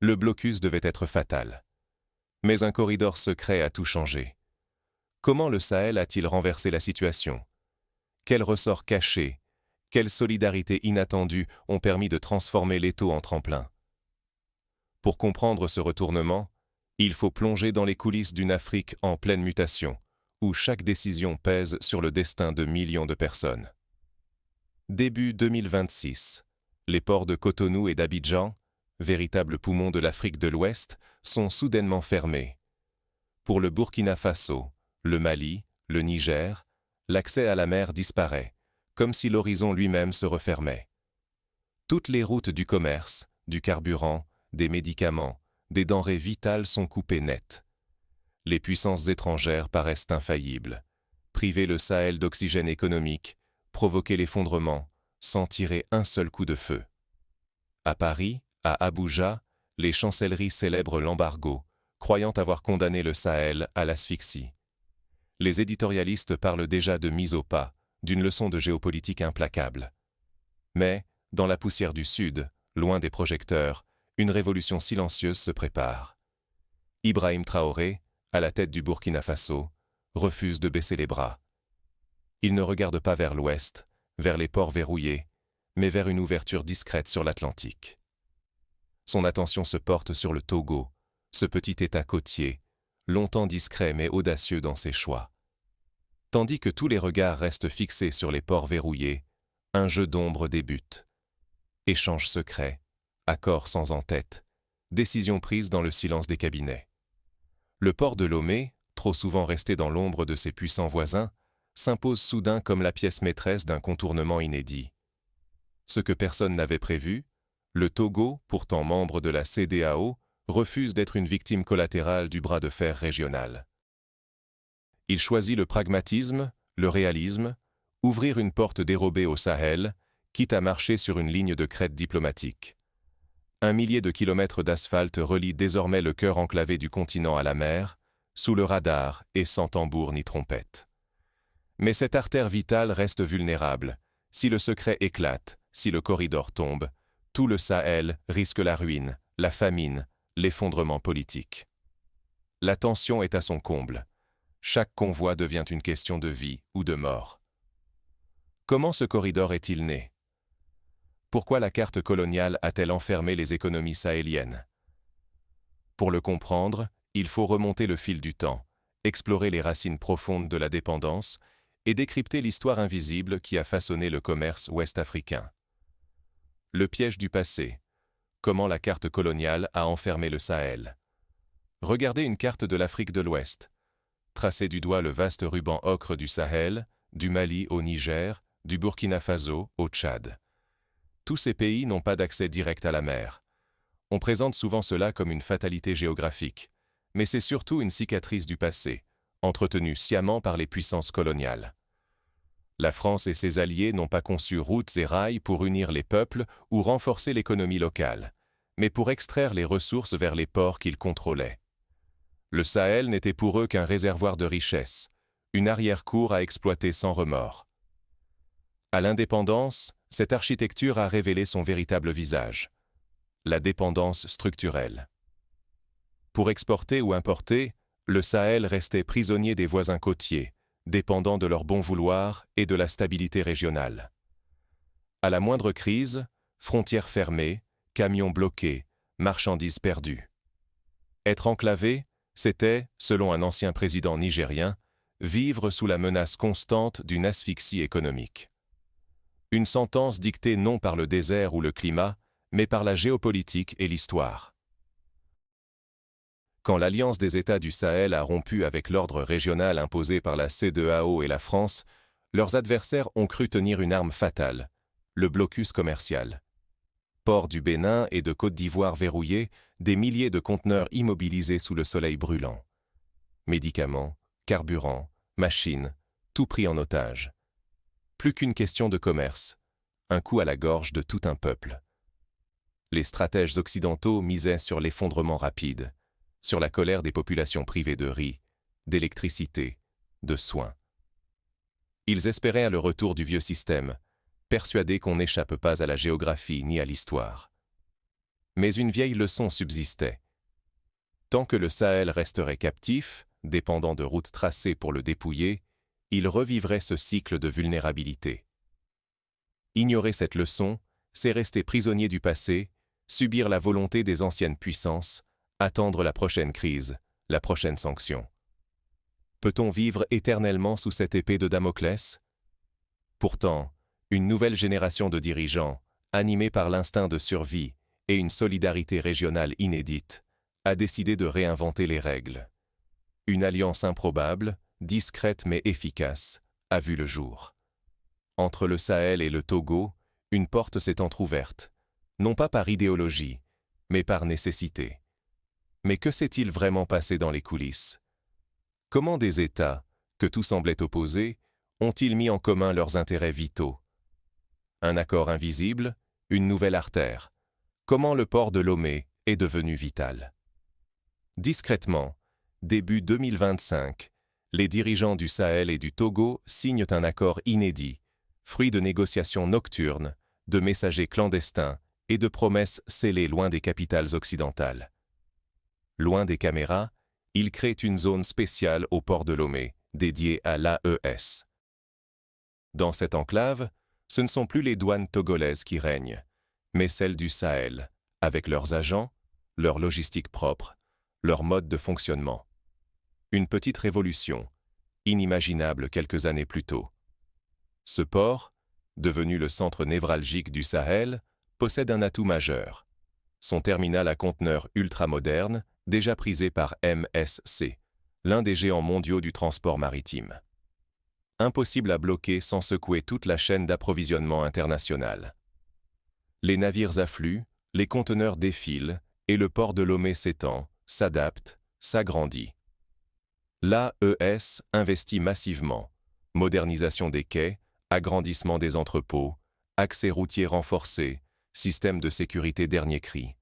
Le blocus devait être fatal. Mais un corridor secret a tout changé. Comment le Sahel a-t-il renversé la situation? Quels ressorts cachés, quelle solidarité inattendue ont permis de transformer l'étau en tremplin? Pour comprendre ce retournement, il faut plonger dans les coulisses d'une Afrique en pleine mutation, où chaque décision pèse sur le destin de millions de personnes. Début 2026, les ports de Cotonou et d'Abidjan, véritables poumons de l'Afrique de l'Ouest, sont soudainement fermés. Pour le Burkina Faso, le Mali, le Niger, l'accès à la mer disparaît, comme si l'horizon lui-même se refermait. Toutes les routes du commerce, du carburant, des médicaments, des denrées vitales sont coupées net. Les puissances étrangères paraissent infaillibles. Priver le Sahel d'oxygène économique, provoquer l'effondrement, sans tirer un seul coup de feu. À Paris, à Abuja, les chancelleries célèbrent l'embargo, croyant avoir condamné le Sahel à l'asphyxie. Les éditorialistes parlent déjà de mise au pas, d'une leçon de géopolitique implacable. Mais, dans la poussière du Sud, loin des projecteurs, une révolution silencieuse se prépare. Ibrahim Traoré, à la tête du Burkina Faso, refuse de baisser les bras. Il ne regarde pas vers l'ouest, vers les ports verrouillés, mais vers une ouverture discrète sur l'Atlantique. Son attention se porte sur le Togo, ce petit État côtier, longtemps discret mais audacieux dans ses choix. Tandis que tous les regards restent fixés sur les ports verrouillés, un jeu d'ombre débute. Échanges secrets, accords sans en-tête, décisions prises dans le silence des cabinets. Le port de Lomé, trop souvent resté dans l'ombre de ses puissants voisins, s'impose soudain comme la pièce maîtresse d'un contournement inédit. Ce que personne n'avait prévu, le Togo, pourtant membre de la CEDEAO, refuse d'être une victime collatérale du bras de fer régional. Il choisit le pragmatisme, le réalisme, ouvrir une porte dérobée au Sahel, quitte à marcher sur une ligne de crête diplomatique. 1 millier de kilomètres d'asphalte relient désormais le cœur enclavé du continent à la mer, sous le radar et sans tambour ni trompette. Mais cette artère vitale reste vulnérable. Si le secret éclate, si le corridor tombe, tout le Sahel risque la ruine, la famine, l'effondrement politique. La tension est à son comble. Chaque convoi devient une question de vie ou de mort. Comment ce corridor est-il né? Pourquoi la carte coloniale a-t-elle enfermé les économies sahéliennes? Pour le comprendre, il faut remonter le fil du temps, explorer les racines profondes de la dépendance et décrypter l'histoire invisible qui a façonné le commerce ouest-africain. Le piège du passé. Comment la carte coloniale a enfermé le Sahel. Regardez une carte de l'Afrique de l'Ouest. Tracez du doigt le vaste ruban ocre du Sahel, du Mali au Niger, du Burkina Faso au Tchad. Tous ces pays n'ont pas d'accès direct à la mer. On présente souvent cela comme une fatalité géographique, mais c'est surtout une cicatrice du passé, entretenue sciemment par les puissances coloniales. La France et ses alliés n'ont pas conçu routes et rails pour unir les peuples ou renforcer l'économie locale, mais pour extraire les ressources vers les ports qu'ils contrôlaient. Le Sahel n'était pour eux qu'un réservoir de richesses, une arrière-cour à exploiter sans remords. À l'indépendance, cette architecture a révélé son véritable visage, la dépendance structurelle. Pour exporter ou importer, le Sahel restait prisonnier des voisins côtiers, dépendant de leur bon vouloir et de la stabilité régionale. À la moindre crise, frontières fermées, camions bloqués, marchandises perdues. Être enclavé, c'était, selon un ancien président nigérien, vivre sous la menace constante d'une asphyxie économique. Une sentence dictée non par le désert ou le climat, mais par la géopolitique et l'histoire. Quand l'Alliance des États du Sahel a rompu avec l'ordre régional imposé par la CEDEAO et la France, leurs adversaires ont cru tenir une arme fatale, le blocus commercial. Ports du Bénin et de Côte d'Ivoire verrouillés, des milliers de conteneurs immobilisés sous le soleil brûlant. Médicaments, carburants, machines, tout pris en otage. Plus qu'une question de commerce, un coup à la gorge de tout un peuple. Les stratèges occidentaux misaient sur l'effondrement rapide, sur la colère des populations privées de riz, d'électricité, de soins. Ils espéraient le retour du vieux système, persuadés qu'on n'échappe pas à la géographie ni à l'histoire. Mais une vieille leçon subsistait. Tant que le Sahel resterait captif, dépendant de routes tracées pour le dépouiller, il revivrait ce cycle de vulnérabilité. Ignorer cette leçon, c'est rester prisonnier du passé, subir la volonté des anciennes puissances, attendre la prochaine crise, la prochaine sanction. Peut-on vivre éternellement sous cette épée de Damoclès? Pourtant, une nouvelle génération de dirigeants, animés par l'instinct de survie et une solidarité régionale inédite, a décidé de réinventer les règles. Une alliance improbable, discrète mais efficace, a vu le jour. Entre le Sahel et le Togo, une porte s'est entr'ouverte, non pas par idéologie, mais par nécessité. Mais que s'est-il vraiment passé dans les coulisses? Comment des États, que tout semblait opposer, ont-ils mis en commun leurs intérêts vitaux? Un accord invisible, une nouvelle artère. Comment le port de Lomé est devenu vital? Discrètement, début 2025, les dirigeants du Sahel et du Togo signent un accord inédit, fruit de négociations nocturnes, de messagers clandestins et de promesses scellées loin des capitales occidentales. Loin des caméras, ils créent une zone spéciale au port de Lomé, dédiée à l'AES. Dans cette enclave, ce ne sont plus les douanes togolaises qui règnent, mais celles du Sahel, avec leurs agents, leur logistique propre, leur mode de fonctionnement. Une petite révolution, inimaginable quelques années plus tôt. Ce port, devenu le centre névralgique du Sahel, possède un atout majeur. Son terminal à conteneurs ultramoderne, déjà prisé par MSC, l'un des géants mondiaux du transport maritime. Impossible à bloquer sans secouer toute la chaîne d'approvisionnement internationale. Les navires affluent, les conteneurs défilent, et le port de Lomé s'étend, s'adapte, s'agrandit. L'AES investit massivement. Modernisation des quais, agrandissement des entrepôts, accès routier renforcé, système de sécurité dernier cri.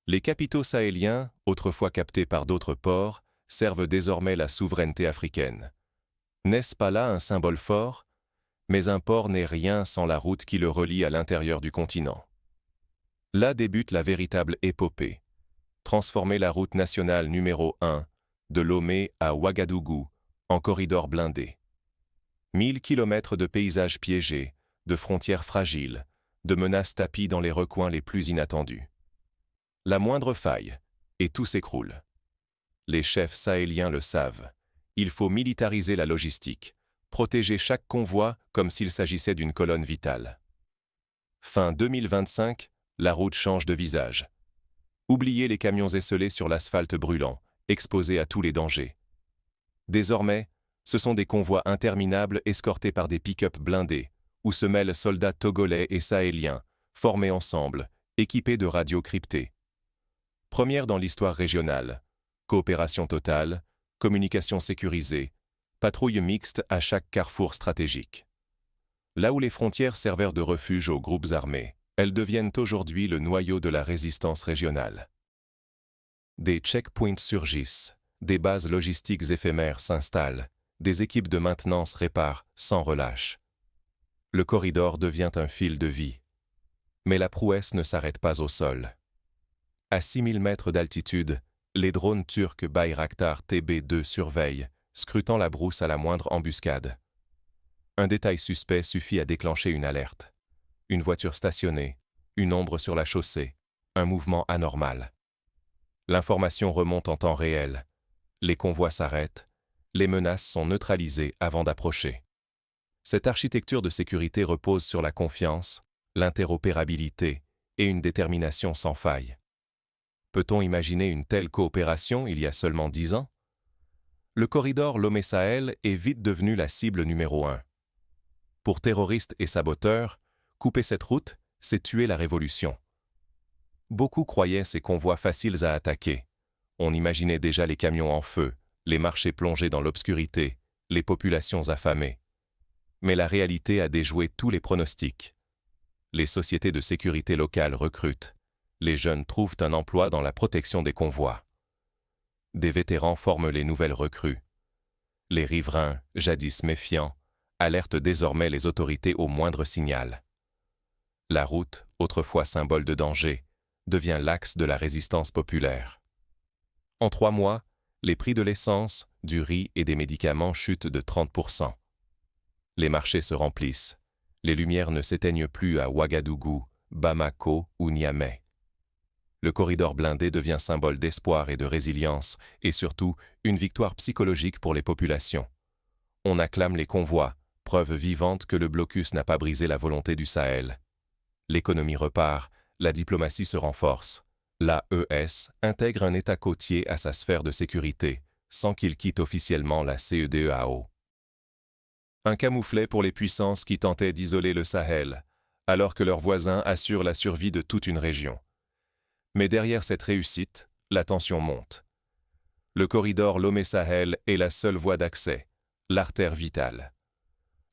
Les capitaux sahéliens, autrefois captés par d'autres ports, servent désormais la souveraineté africaine. N'est-ce pas là un symbole fort? Mais un port n'est rien sans la route qui le relie à l'intérieur du continent. Là débute la véritable épopée. Transformer la route nationale numéro 1, de Lomé à Ouagadougou, en corridor blindé. 1000 kilomètres de paysages piégés, de frontières fragiles, de menaces tapies dans les recoins les plus inattendus. La moindre faille, et tout s'écroule. Les chefs sahéliens le savent. Il faut militariser la logistique, protéger chaque convoi comme s'il s'agissait d'une colonne vitale. Fin 2025, la route change de visage. Oubliez les camions esselés sur l'asphalte brûlant, exposés à tous les dangers. Désormais, ce sont des convois interminables escortés par des pick-up blindés, où se mêlent soldats togolais et sahéliens, formés ensemble, équipés de radios cryptées. Première dans l'histoire régionale, coopération totale, communication sécurisée, patrouille mixte à chaque carrefour stratégique. Là où les frontières servèrent de refuge aux groupes armés, elles deviennent aujourd'hui le noyau de la résistance régionale. Des checkpoints surgissent, des bases logistiques éphémères s'installent, des équipes de maintenance réparent sans relâche. Le corridor devient un fil de vie. Mais la prouesse ne s'arrête pas au sol. À 6000 mètres d'altitude, les drones turcs Bayraktar TB2 surveillent, scrutant la brousse à la moindre embuscade. Un détail suspect suffit à déclencher une alerte. Une voiture stationnée, une ombre sur la chaussée, un mouvement anormal. L'information remonte en temps réel. Les convois s'arrêtent, les menaces sont neutralisées avant d'approcher. Cette architecture de sécurité repose sur la confiance, l'interopérabilité et une détermination sans faille. Peut-on imaginer une telle coopération il y a seulement 10 ans? Le corridor Lomé-Sahel est vite devenu la cible numéro 1. Pour terroristes et saboteurs, couper cette route, c'est tuer la révolution. Beaucoup croyaient ces convois faciles à attaquer. On imaginait déjà les camions en feu, les marchés plongés dans l'obscurité, les populations affamées. Mais la réalité a déjoué tous les pronostics. Les sociétés de sécurité locales recrutent. Les jeunes trouvent un emploi dans la protection des convois. Des vétérans forment les nouvelles recrues. Les riverains, jadis méfiants, alertent désormais les autorités au moindre signal. La route, autrefois symbole de danger, devient l'axe de la résistance populaire. En 3 mois, les prix de l'essence, du riz et des médicaments chutent de 30%. Les marchés se remplissent. Les lumières ne s'éteignent plus à Ouagadougou, Bamako ou Niamey. Le corridor blindé devient symbole d'espoir et de résilience, et surtout une victoire psychologique pour les populations. On acclame les convois, preuve vivante que le blocus n'a pas brisé la volonté du Sahel. L'économie repart, la diplomatie se renforce. L'AES intègre un État côtier à sa sphère de sécurité, sans qu'il quitte officiellement la CEDEAO. Un camouflet pour les puissances qui tentaient d'isoler le Sahel, alors que leurs voisins assurent la survie de toute une région. Mais derrière cette réussite, la tension monte. Le corridor Lomé-Sahel est la seule voie d'accès, l'artère vitale.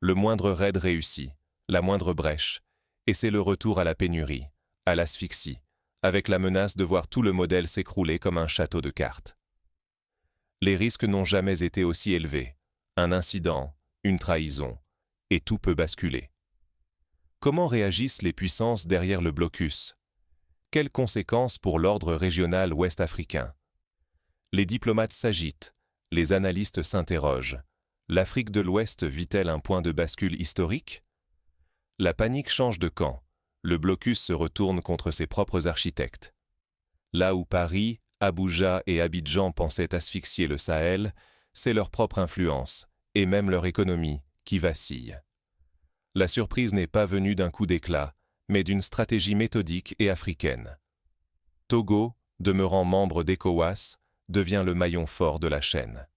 Le moindre raid réussit, la moindre brèche, et c'est le retour à la pénurie, à l'asphyxie, avec la menace de voir tout le modèle s'écrouler comme un château de cartes. Les risques n'ont jamais été aussi élevés. Un incident, une trahison, et tout peut basculer. Comment réagissent les puissances derrière le blocus? Quelles conséquences pour l'ordre régional ouest-africain? Les diplomates s'agitent, les analystes s'interrogent. L'Afrique de l'Ouest vit-elle un point de bascule historique? La panique change de camp. Le blocus se retourne contre ses propres architectes. Là où Paris, Abuja et Abidjan pensaient asphyxier le Sahel, c'est leur propre influence, et même leur économie, qui vacille. La surprise n'est pas venue d'un coup d'éclat, mais d'une stratégie méthodique et africaine. Togo, demeurant membre d'ECOWAS, devient le maillon fort de la chaîne.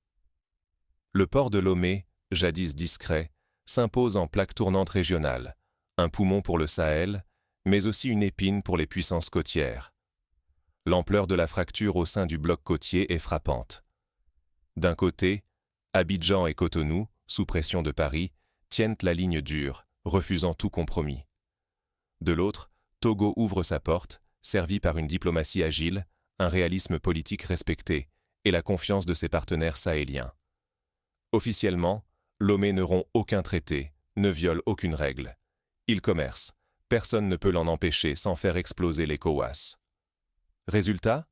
Le port de Lomé, jadis discret, s'impose en plaque tournante régionale, un poumon pour le Sahel, mais aussi une épine pour les puissances côtières. L'ampleur de la fracture au sein du bloc côtier est frappante. D'un côté, Abidjan et Cotonou, sous pression de Paris, tiennent la ligne dure, refusant tout compromis. De l'autre, Togo ouvre sa porte, servi par une diplomatie agile, un réalisme politique respecté et la confiance de ses partenaires sahéliens. Officiellement, Lomé ne rompt aucun traité, ne viole aucune règle. Il commerce. Personne ne peut l'en empêcher sans faire exploser l'ECOWAS. Résultat?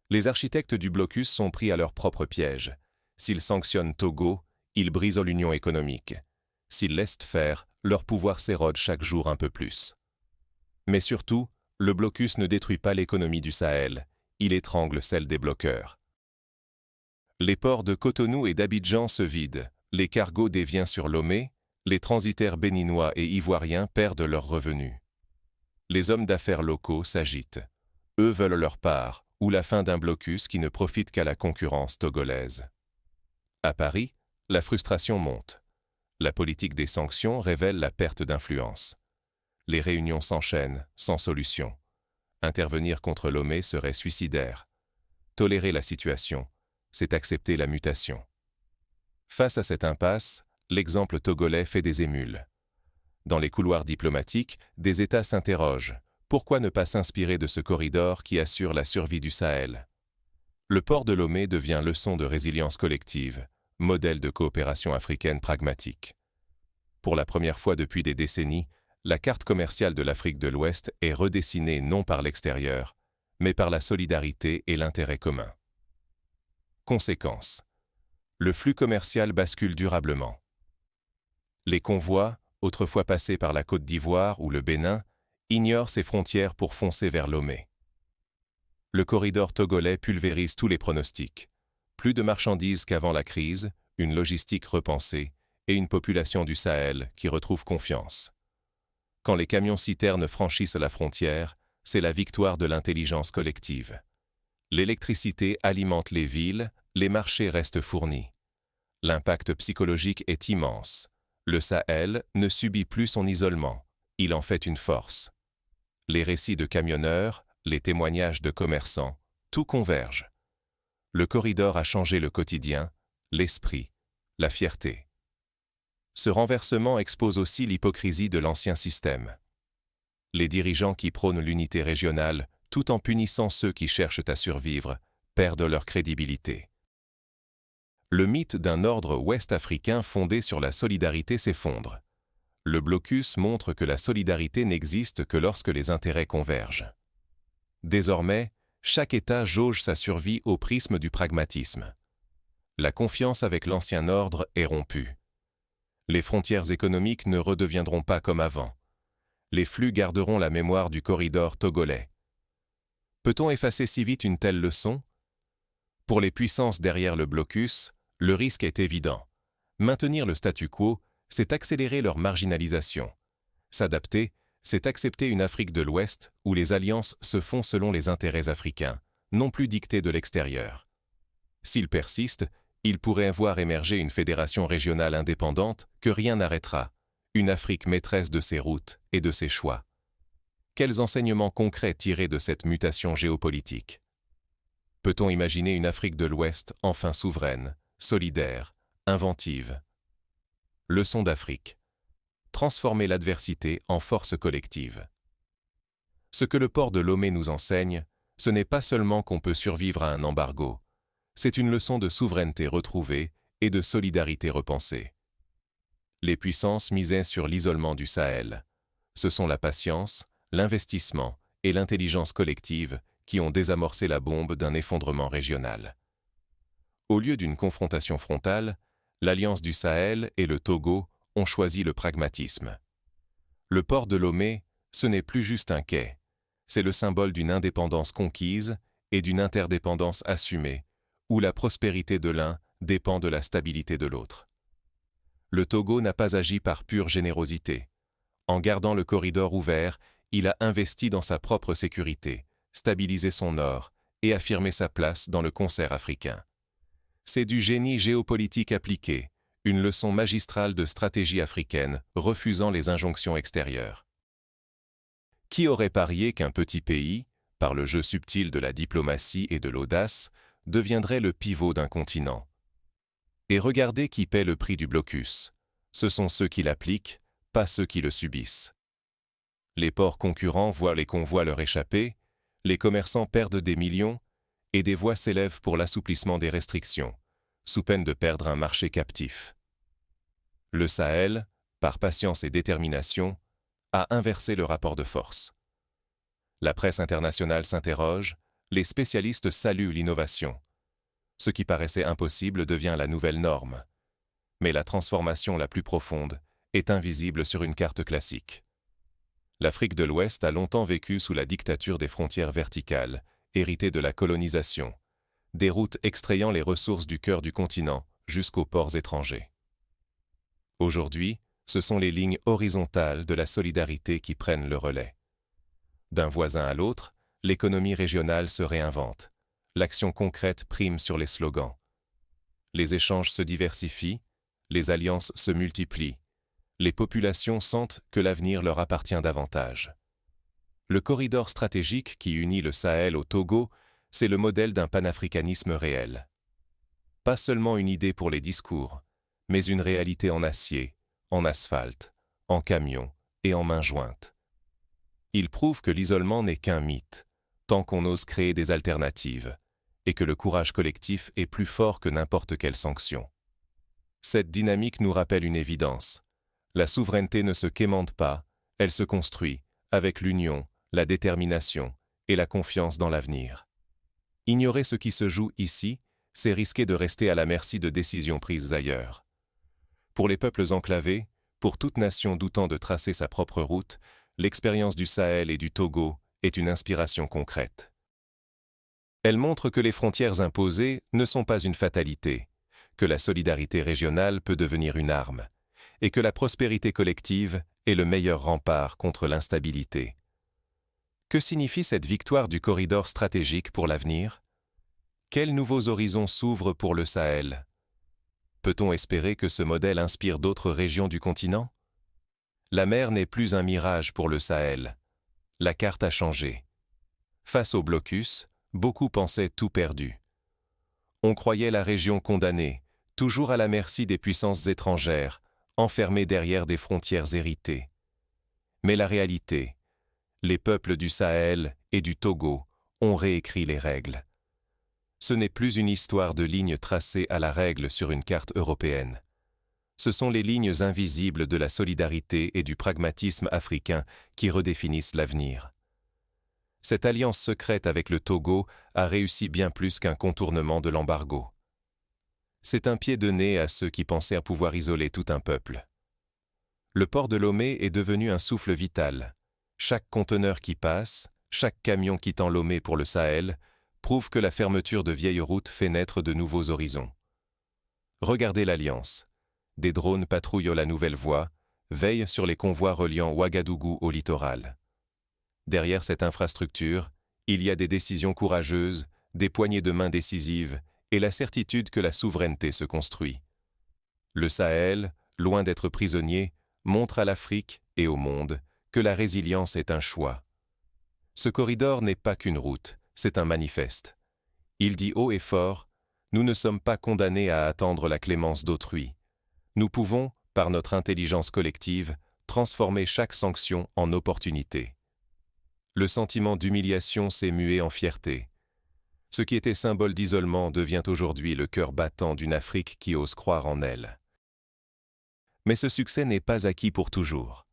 Les architectes du blocus sont pris à leur propre piège. S'ils sanctionnent Togo, ils brisent l'union économique. S'ils laissent faire, leur pouvoir s'érode chaque jour un peu plus. Mais surtout, le blocus ne détruit pas l'économie du Sahel, il étrangle celle des bloqueurs. Les ports de Cotonou et d'Abidjan se vident, les cargos déviennent sur Lomé, les transitaires béninois et ivoiriens perdent leurs revenus. Les hommes d'affaires locaux s'agitent. Eux veulent leur part, ou la fin d'un blocus qui ne profite qu'à la concurrence togolaise. À Paris, la frustration monte. La politique des sanctions révèle la perte d'influence. Les réunions s'enchaînent, sans solution. Intervenir contre Lomé serait suicidaire. Tolérer la situation, c'est accepter la mutation. Face à cette impasse, l'exemple togolais fait des émules. Dans les couloirs diplomatiques, des États s'interrogent. Pourquoi ne pas s'inspirer de ce corridor qui assure la survie du Sahel? Le port de Lomé devient leçon de résilience collective, modèle de coopération africaine pragmatique. Pour la première fois depuis des décennies, la carte commerciale de l'Afrique de l'Ouest est redessinée non par l'extérieur, mais par la solidarité et l'intérêt commun. Conséquence. Le flux commercial bascule durablement. Les convois, autrefois passés par la Côte d'Ivoire ou le Bénin, ignorent ses frontières pour foncer vers Lomé. Le corridor togolais pulvérise tous les pronostics. Plus de marchandises qu'avant la crise, une logistique repensée et une population du Sahel qui retrouve confiance. Quand les camions-citernes franchissent la frontière, c'est la victoire de l'intelligence collective. L'électricité alimente les villes, les marchés restent fournis. L'impact psychologique est immense. Le Sahel ne subit plus son isolement, il en fait une force. Les récits de camionneurs, les témoignages de commerçants, tout converge. Le corridor a changé le quotidien, l'esprit, la fierté. Ce renversement expose aussi l'hypocrisie de l'ancien système. Les dirigeants qui prônent l'unité régionale, tout en punissant ceux qui cherchent à survivre, perdent leur crédibilité. Le mythe d'un ordre ouest-africain fondé sur la solidarité s'effondre. Le blocus montre que la solidarité n'existe que lorsque les intérêts convergent. Désormais, chaque État jauge sa survie au prisme du pragmatisme. La confiance avec l'ancien ordre est rompue. Les frontières économiques ne redeviendront pas comme avant. Les flux garderont la mémoire du corridor togolais. Peut-on effacer si vite une telle leçon? Pour les puissances derrière le blocus, le risque est évident. Maintenir le statu quo, c'est accélérer leur marginalisation. S'adapter, c'est accepter une Afrique de l'Ouest où les alliances se font selon les intérêts africains, non plus dictées de l'extérieur. S'ils persistent, ils pourraient voir émerger une fédération régionale indépendante que rien n'arrêtera, une Afrique maîtresse de ses routes et de ses choix. Quels enseignements concrets tirer de cette mutation géopolitique? Peut-on imaginer une Afrique de l'Ouest enfin souveraine, solidaire, inventive? Leçon d'Afrique. Transformer l'adversité en force collective. Ce que le port de Lomé nous enseigne, ce n'est pas seulement qu'on peut survivre à un embargo, c'est une leçon de souveraineté retrouvée et de solidarité repensée. Les puissances misaient sur l'isolement du Sahel. Ce sont la patience, l'investissement et l'intelligence collective qui ont désamorcé la bombe d'un effondrement régional. Au lieu d'une confrontation frontale, l'Alliance du Sahel et le Togo ont choisi le pragmatisme. Le port de Lomé, ce n'est plus juste un quai, c'est le symbole d'une indépendance conquise et d'une interdépendance assumée, où la prospérité de l'un dépend de la stabilité de l'autre. Le Togo n'a pas agi par pure générosité. En gardant le corridor ouvert, il a investi dans sa propre sécurité, stabilisé son nord et affirmé sa place dans le concert africain. C'est du génie géopolitique appliqué, une leçon magistrale de stratégie africaine, refusant les injonctions extérieures. Qui aurait parié qu'un petit pays, par le jeu subtil de la diplomatie et de l'audace, deviendrait le pivot d'un continent? Et regardez qui paie le prix du blocus. Ce sont ceux qui l'appliquent, pas ceux qui le subissent. Les ports concurrents voient les convois leur échapper, les commerçants perdent des millions, et des voix s'élèvent pour l'assouplissement des restrictions, sous peine de perdre un marché captif. Le Sahel, par patience et détermination, a inversé le rapport de force. La presse internationale s'interroge, les spécialistes saluent l'innovation. Ce qui paraissait impossible devient la nouvelle norme. Mais la transformation la plus profonde est invisible sur une carte classique. L'Afrique de l'Ouest a longtemps vécu sous la dictature des frontières verticales, héritées de la colonisation, des routes extrayant les ressources du cœur du continent jusqu'aux ports étrangers. Aujourd'hui, ce sont les lignes horizontales de la solidarité qui prennent le relais. D'un voisin à l'autre, l'économie régionale se réinvente. L'action concrète prime sur les slogans. Les échanges se diversifient, les alliances se multiplient, les populations sentent que l'avenir leur appartient davantage. Le corridor stratégique qui unit le Sahel au Togo, c'est le modèle d'un panafricanisme réel. Pas seulement une idée pour les discours, mais une réalité en acier, en asphalte, en camion et en main jointe. Il prouve que l'isolement n'est qu'un mythe, tant qu'on ose créer des alternatives, et que le courage collectif est plus fort que n'importe quelle sanction. Cette dynamique nous rappelle une évidence. La souveraineté ne se quémande pas, elle se construit, avec l'union, la détermination et la confiance dans l'avenir. Ignorer ce qui se joue ici, c'est risquer de rester à la merci de décisions prises ailleurs. Pour les peuples enclavés, pour toute nation doutant de tracer sa propre route, l'expérience du Sahel et du Togo est une inspiration concrète. Elle montre que les frontières imposées ne sont pas une fatalité, que la solidarité régionale peut devenir une arme, et que la prospérité collective est le meilleur rempart contre l'instabilité. Que signifie cette victoire du corridor stratégique pour l'avenir? Quels nouveaux horizons s'ouvrent pour le Sahel? Peut-on espérer que ce modèle inspire d'autres régions du continent? La mer n'est plus un mirage pour le Sahel. La carte a changé. Face au blocus, beaucoup pensaient tout perdu. On croyait la région condamnée, toujours à la merci des puissances étrangères, enfermée derrière des frontières héritées. Mais la réalité, les peuples du Sahel et du Togo ont réécrit les règles. Ce n'est plus une histoire de lignes tracées à la règle sur une carte européenne. Ce sont les lignes invisibles de la solidarité et du pragmatisme africain qui redéfinissent l'avenir. Cette alliance secrète avec le Togo a réussi bien plus qu'un contournement de l'embargo. C'est un pied de nez à ceux qui pensaient pouvoir isoler tout un peuple. Le port de Lomé est devenu un souffle vital. Chaque conteneur qui passe, chaque camion quittant Lomé pour le Sahel, prouve que la fermeture de vieilles routes fait naître de nouveaux horizons. Regardez l'Alliance. Des drones patrouillent la nouvelle voie, veillent sur les convois reliant Ouagadougou au littoral. Derrière cette infrastructure, il y a des décisions courageuses, des poignées de main décisives et la certitude que la souveraineté se construit. Le Sahel, loin d'être prisonnier, montre à l'Afrique et au monde que la résilience est un choix. Ce corridor n'est pas qu'une route, c'est un manifeste. Il dit haut et fort, nous ne sommes pas condamnés à attendre la clémence d'autrui. Nous pouvons, par notre intelligence collective, transformer chaque sanction en opportunité. Le sentiment d'humiliation s'est mué en fierté. Ce qui était symbole d'isolement devient aujourd'hui le cœur battant d'une Afrique qui ose croire en elle. Mais ce succès n'est pas acquis pour toujours.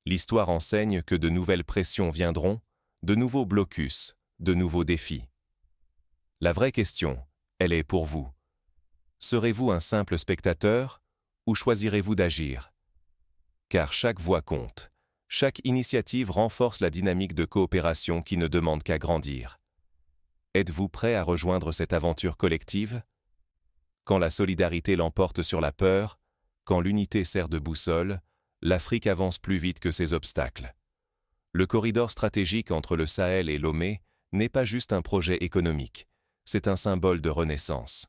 L'histoire enseigne que de nouvelles pressions viendront, de nouveaux blocus, de nouveaux défis. La vraie question, elle est pour vous. Serez-vous un simple spectateur ou choisirez-vous d'agir? Car chaque voix compte, chaque initiative renforce la dynamique de coopération qui ne demande qu'à grandir. Êtes-vous prêt à rejoindre cette aventure collective? Quand la solidarité l'emporte sur la peur, quand l'unité sert de boussole, l'Afrique avance plus vite que ses obstacles. Le corridor stratégique entre le Sahel et Lomé n'est pas juste un projet économique, c'est un symbole de renaissance.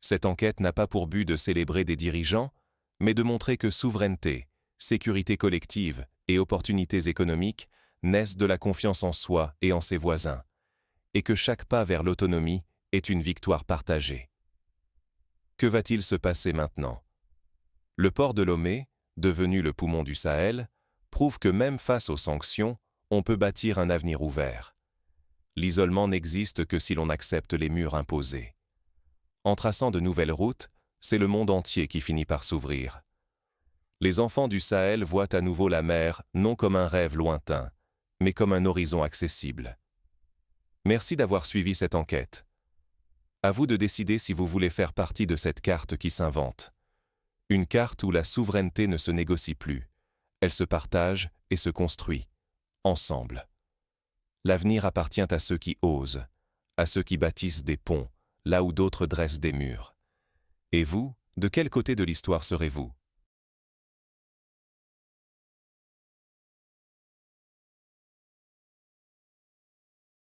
Cette enquête n'a pas pour but de célébrer des dirigeants, mais de montrer que souveraineté, sécurité collective et opportunités économiques naissent de la confiance en soi et en ses voisins, et que chaque pas vers l'autonomie est une victoire partagée. Que va-t-il se passer maintenant? Le port de Lomé, devenu le poumon du Sahel, prouve que même face aux sanctions, on peut bâtir un avenir ouvert. L'isolement n'existe que si l'on accepte les murs imposés. En traçant de nouvelles routes, c'est le monde entier qui finit par s'ouvrir. Les enfants du Sahel voient à nouveau la mer non comme un rêve lointain, mais comme un horizon accessible. Merci d'avoir suivi cette enquête. À vous de décider si vous voulez faire partie de cette carte qui s'invente. Une carte où la souveraineté ne se négocie plus. Elle se partage et se construit, ensemble. L'avenir appartient à ceux qui osent, à ceux qui bâtissent des ponts, là où d'autres dressent des murs. Et vous, de quel côté de l'histoire serez-vous?